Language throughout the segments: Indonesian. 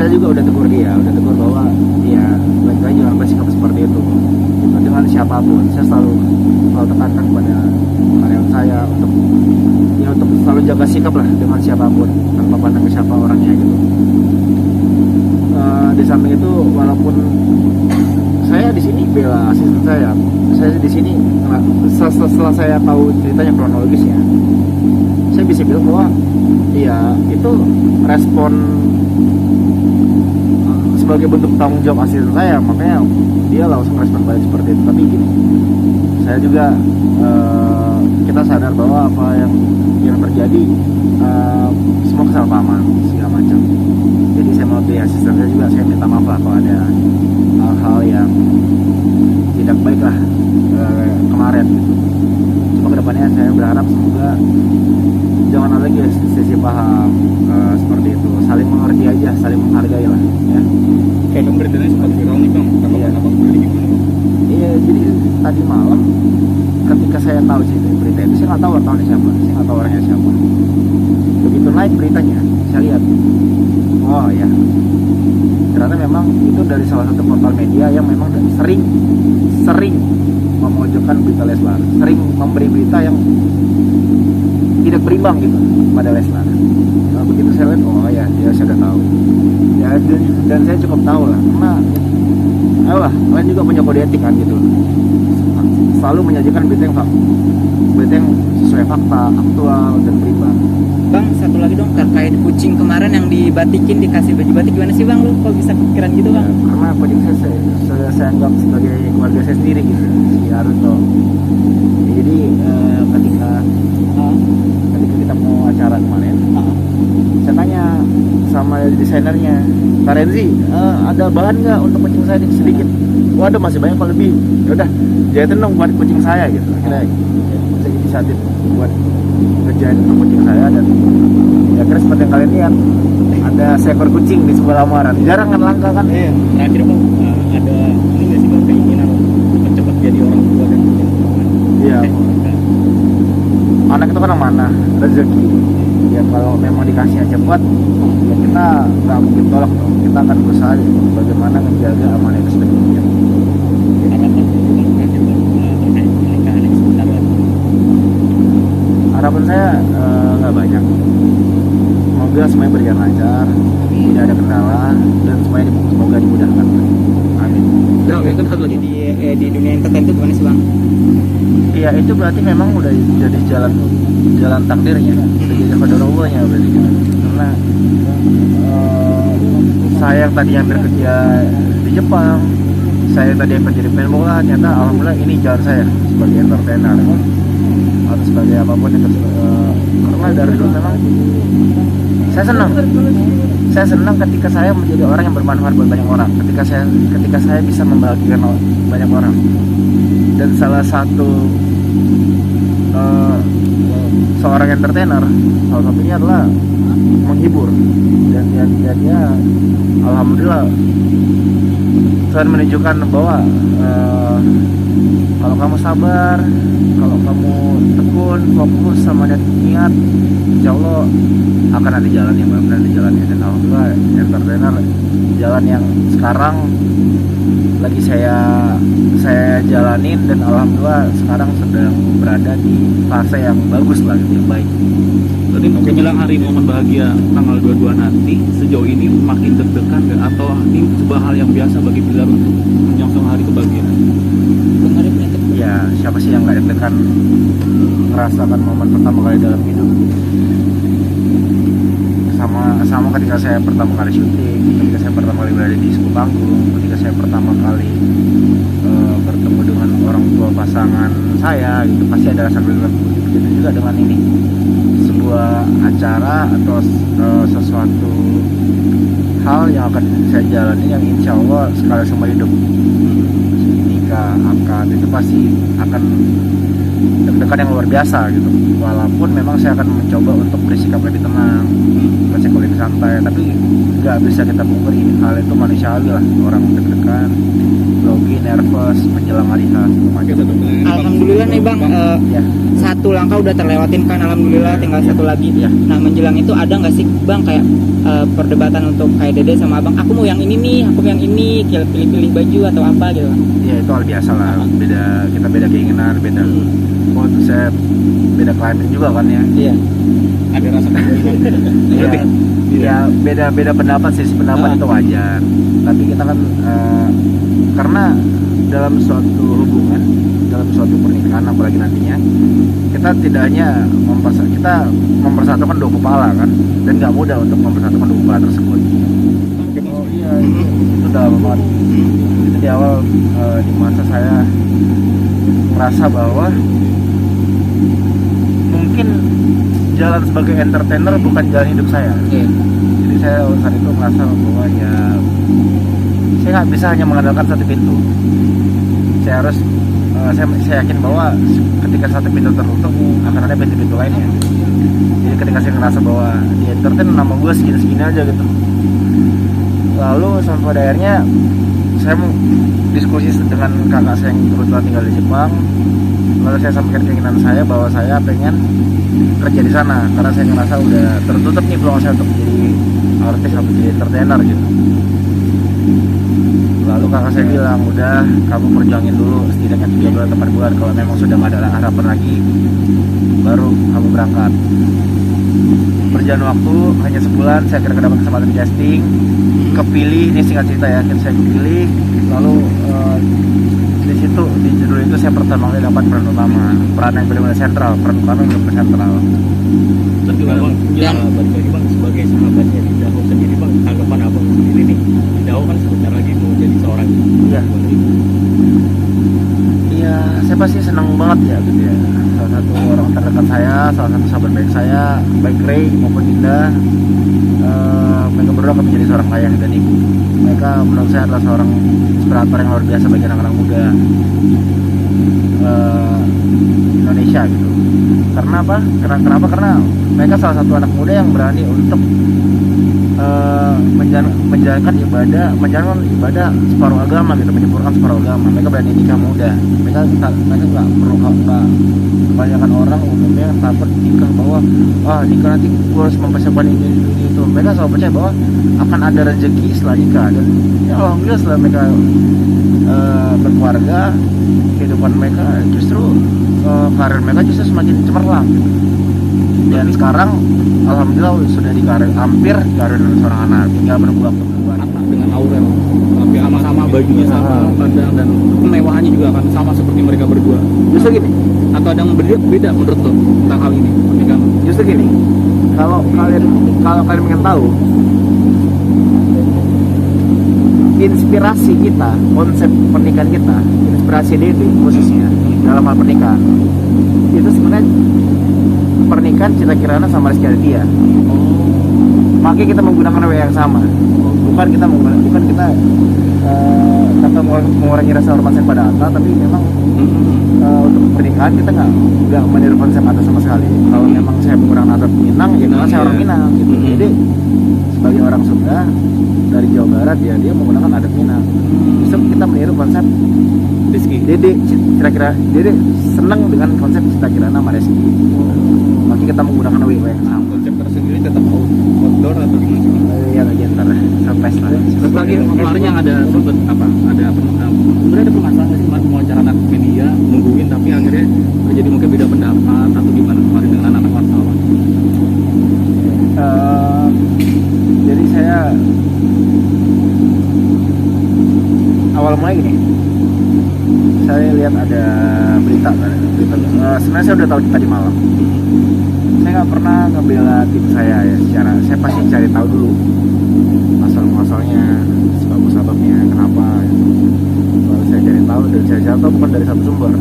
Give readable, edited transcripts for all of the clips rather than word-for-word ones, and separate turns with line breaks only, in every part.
saya juga udah tegur bahwa ya baik-baik jangan bersikap seperti itu gitu, dengan siapapun. Saya selalu tekankan kepada karyawan saya untuk selalu jaga sikap lah dengan siapapun tanpa pandang ke siapa orangnya gitu. Di samping itu, walaupun saya di sini bela asisten saya di sini setelah saya tahu ceritanya kronologisnya, saya bisa bilang bahwa ya itu respon sebagai bentuk tanggung jawab asisten saya, makanya dia langsung respon balik seperti itu. Tapi gini, saya juga kita sadar bahwa apa yang terjadi semua kesalahpahaman segala macam. Jadi saya mau beli asisten saya juga, saya minta maaf lah kalau ada hal-hal yang tidak baik lah kemarin gitu. Cuma kedepannya saya berharap semoga jangan ada lagi sisi paham seperti itu, saling mengerti aja, saling menghargai lah ya.
Kayak beritanya sempat viral nih bang, tanggapan abang sendiri gimana bang?
Iya, jadi tadi malam ketika saya tahu berita itu, saya nggak tahu orangnya siapa, saya nggak tahu orangnya siapa. Begitu naik beritanya, saya lihat, oh ya, ternyata memang itu dari salah satu portal media yang memang sering memojokkan berita Leslar, sering memberi berita yang tidak berimbang gitu pada Leslar. Nah, begitu saya lihat, oh ya, saya sudah tahu. Ya, dan saya cukup tahu lah, karena kalian juga punya kode etik kan gitu. Selalu menyajikan berita yang sesuai fakta, aktual dan berimbang.
Bang, satu lagi dong terkait kucing kemarin yang dibatikin, dikasih baju batik, gimana sih bang? Lu kok bisa kepikiran gitu bang?
Ya, karena kucing saya anggap sebagai keluarga saya sendiri gitu, si Aruto. Jadi ketika kita mau acara kemarin, saya tanya sama desainernya, Pak Renzi, ada bahan nggak untuk kucing saya sedikit? Waduh, masih banyak kalau lebih. Yaudah, jahitin dong buat kucing saya gitu. Akhirnya saya inisiatif buat ngerjain untuk kucing saya, dan ya kira seperti yang kalian lihat, ada seekor kucing di sebuah lamaran. Jarang kan, langka kan?
Iya. Terakhir bang, ada ini nggak sih bang, keinginan cepat jadi orang tua dan punya keturunan?
Iya. Anak itu kan amanah, rezeki. Ya kalau memang dikasih cepat, ya kita nggak mungkin tolak dong. Kita akan berusaha bagaimana menjaga amanah itu sepenuhnya. Harapan saya nggak banyak. Semoga semuanya berjalan lancar, tidak ada kendala, dan semoga dimudahkan. Amin.
Bro, kan satu lagi di dunia entertain itu gimana sih bang?
Iya, itu berarti memang udah jadi jalan takdirnya, udah jadi qadarullah-nya berarti kan. Karena saya yang tadi hampir kerja di Jepang, saya yang tadi yang kerja di pemain bola, ternyata alhamdulillah ini jalan saya sebagai entertainer atau sebagai apapun itu. Karena dari dulu memang saya senang ketika saya menjadi orang yang bermanfaat buat banyak orang, ketika saya bisa membahagiakan banyak orang. Dan salah satu seorang entertainer, salah satunya adalah menghibur, dan dia alhamdulillah Tuhan menunjukkan bahwa kalau kamu sabar, kalau kamu tekun, fokus sama niat, insya Allah akan ada jalan yang benar-benar ada jalannya. Dan alhamdulillah entertainer jalan yang sekarang lagi saya jalanin, dan alhamdulillah sekarang sedang berada di fase yang bagus lah, yang baik.
Tadi menjelang hari momen bahagia tanggal 22 nanti, sejauh ini makin deg-degan nggak, atau ini sebuah hal yang biasa bagi Bilar untuk menyongsong hari kebahagiaan?
Ya, siapa sih yang nggak deg-degan merasakan momen pertama kali dalam hidup? Sama ketika saya pertama kali syuting, ketika saya pertama kali berada di sebuah panggung, ketika saya pertama kali bertemu dengan orang tua pasangan saya gitu, pasti ada rasa deg-degan. Begitu juga dengan ini, sebuah acara atau sesuatu hal yang akan saya jalani, yang insya Allah sekali seumur hidup. Nikah, akad, itu pasti akan deg-degan yang luar biasa gitu. Walaupun memang saya akan mencoba untuk bersikap lebih tenang, bersikap lebih santai, tapi nggak bisa kita pungkiri hal itu manusiawi lah, orang deg-degan, grogi, nervous menjelang hari H segala macam.
Alhamdulillah nih Bang,
Ya.
satu langkah udah terlewatin kan, alhamdulillah tinggal satu lagi.
Ya.
Nah menjelang itu ada nggak sih Bang kayak perdebatan untuk kayak Dede sama Abang, aku mau yang ini nih, aku mau yang ini, pilih-pilih baju atau apa gitu?
Ya itu hal biasa lah, kita beda keinginan, beda konsep, beda climate juga kan ya.
Iya.
Ada rasa
Ya, ya beda pendapat sih, pendapat itu wajar. Tapi kita kan karena dalam suatu hubungan, dalam suatu pernikahan apalagi nantinya, kita tidak hanya kita mempersatukan dua kepala kan, dan nggak mudah untuk mempersatukan dua kepala tersebut. Oh iya, itu dalam banget. Itu di awal di masa saya merasa bahwa mungkin jalan sebagai entertainer bukan jalan hidup saya. Jadi saya saat itu merasa bahwa ya saya nggak bisa hanya mengandalkan satu pintu. Saya harus saya yakin bahwa ketika satu pintu tertutup akan ada pintu-pintu lainnya. Jadi ketika saya ngerasa bahwa di entertain nama gue segini-segini aja gitu, lalu sampai pada akhirnya saya diskusi dengan kakak saya yang kebetulan tinggal di Jepang. Lalu saya sampaikan keinginan saya bahwa saya pengen kerja di sana karena saya ngerasa udah tertutup nih peluang saya untuk jadi artis atau jadi entertainer gitu. Lalu kakak saya bilang, udah kamu perjuangin dulu setidaknya 3 bulan atau 4 bulan, kalau memang sudah nggak ada harapan lagi baru kamu berangkat. Berjalan waktu hanya sebulan, saya kira dapat kesempatan casting, kepilih. Ini singkat cerita ya, saya kepilih. Lalu di situ di judul itu saya pertama kali dapat peran utama, peran yang benar-benar sentral, peran utama yang benar-benar sentral.
Terus Bang, ya balik lagi Bang, sebagai sahabatnya di Daho sendiri Bang, tanggapan Abang sendiri nih, di Daho kan sebentar lagi mau jadi seorang
Iya. Iya, saya pasti senang banget ya gitu ya. Salah satu orang terdekat saya, salah satu sahabat baik saya, baik Ray maupun Dinda, mereka berdua akan menjadi seorang ayah dan ibu. Mereka menurut saya adalah seorang inspirator yang luar biasa bagi anak-anak muda Indonesia gitu. Karena apa? Kenapa? Karena mereka salah satu anak muda yang berani untuk menjalankan ibadah separuh agama gitu, menyempurnakan separuh agama. Mereka berani nikah muda. Mereka nggak perlu, kebanyakan orang umumnya takut nikah bahwa nikah nanti gue harus mempersiapkan ini itu. Mereka selalu percaya bahwa akan ada rezeki setelah nikah, dan ya alhamdulillah setelah mereka berkeluarga, kehidupan mereka justru karir mereka justru semakin cemerlang gitu. Dan sekarang alhamdulillah sudah hampir karir seorang anak, tinggal menunggu waktu
dengan Aurel, hampir sama-sama bajunya sama, pandang dan kemewahannya juga akan sama seperti mereka berdua.
Justru gini,
Atau ada yang beda menurut lo tentang hal ini pernikahan?
justru gini, kalau kalian ingin tahu inspirasi kita, konsep pernikahan kita, inspirasi Dede khususnya dalam hal pernikahan, itu sebenarnya pernikahan Citra Kirana sama Rizky Aditya. Makanya kita menggunakan W yang sama, bukan kita kata mengurangi rasa hormat saya pada Atta, tapi memang untuk pernikahan kita nggak meniru konsep Atta sama sekali. Kalau memang saya menggunakan adat Minang, ya memang saya orang Minang gitu. Jadi sebagai orang Sunda dari Jawa Barat, ya dia menggunakan adat Minang. Bisa kita meniru konsep
Rizky.
Dede, kira-kira Dede senang dengan konsep Citra Kirana sama Rizky. Makanya kita menggunakan W yang sama.
Konsep tersendiri tetap outdoor atau gimana?
Ya bagian ntar surprise lah.
Terus lagi kemarin yang ada sempat sebenarnya ada permasalahan sih Mas, mau acara anak media nungguin tapi akhirnya terjadi mungkin beda pendapat atau gimana kemarin dengan anak wartawan?
Jadi saya awal mulai gini, saya lihat ada berita. Sebenarnya saya udah tahu tadi malam. Saya nggak pernah ngebela tim saya ya, saya pasti cari tahu dulu masalahnya, sebab-sebabnya kenapa gitu. Lalu saya cari tahu, dan saya cari tahu bukan dari satu sumber.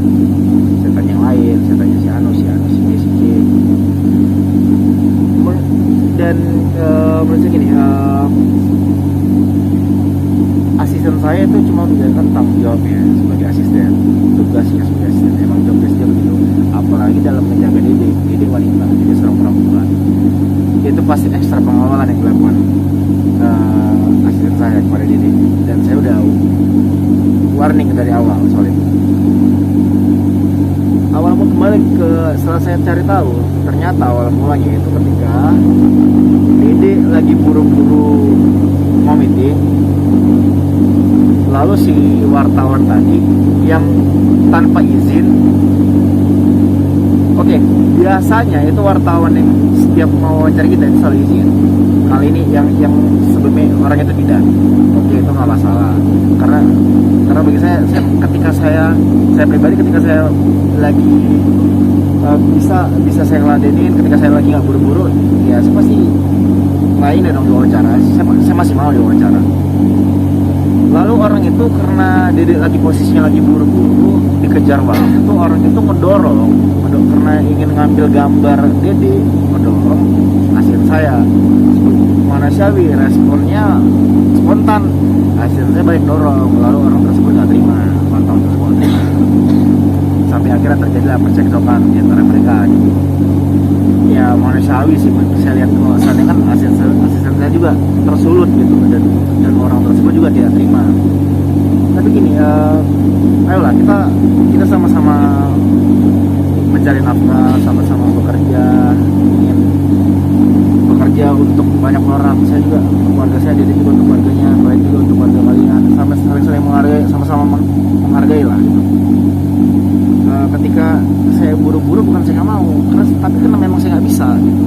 Saya tanya yang lain, saya tanya si Anu, si B, si C. Dan menurut saya gini, asisten saya itu cuma menjalankan tanggung jawabnya sebagai asisten, tugasnya sebagai asisten. Emang job desk dia begitu. Apalagi dalam menjaga Dede wanita, Dede seorang perempuan, itu pasti ekstra pengawalan yang dilakukan asisten saya kepada Dede. Dan saya udah warning dari awal soal itu. Awal mau kembali ke setelah saya cari tahu, ternyata awal mulanya itu ketika Dede lagi buru-buru mau meeting, lalu si wartawan tadi yang tanpa izin, oke, biasanya itu wartawan yang setiap mau wawancara kita itu selalu izin. Kali ini yang sebelumnya orang itu tidak, oke, itu nggak masalah, karena bagi saya ketika saya pribadi ketika saya lagi bisa saya ngeladenin, ketika saya lagi nggak buru-buru, ya saya pasti lain dong diwawancara. Saya masih mau diwawancara. Lalu orang itu karena Dede lagi posisinya lagi buru-buru dikejar waktu, itu orang itu ngedorong karena ingin ngambil gambar Dede, ngedorong asisten saya. Manusiawi, responnya spontan, asisten saya balik dorong, lalu orang tersebut nggak terima, wartawan tersebut sampai akhirnya terjadilah percekcokan di antara mereka gitu. Ya manusiawi sih, saya lihat kesannya kan asisten saya juga tersulut gitu, dan orang tersebut juga tidak terima. Tapi gini, ayolah kita sama-sama mencari nafkah, sama-sama bekerja, ingin bekerja untuk banyak orang. Saya juga untuk keluarga saya, Dede juga untuk keluarganya, baik juga untuk keluarga kalian, saling menghargai, sama-sama menghargai lah gitu. Ketika saya buru-buru bukan saya nggak mau, tapi karena memang saya nggak bisa gitu.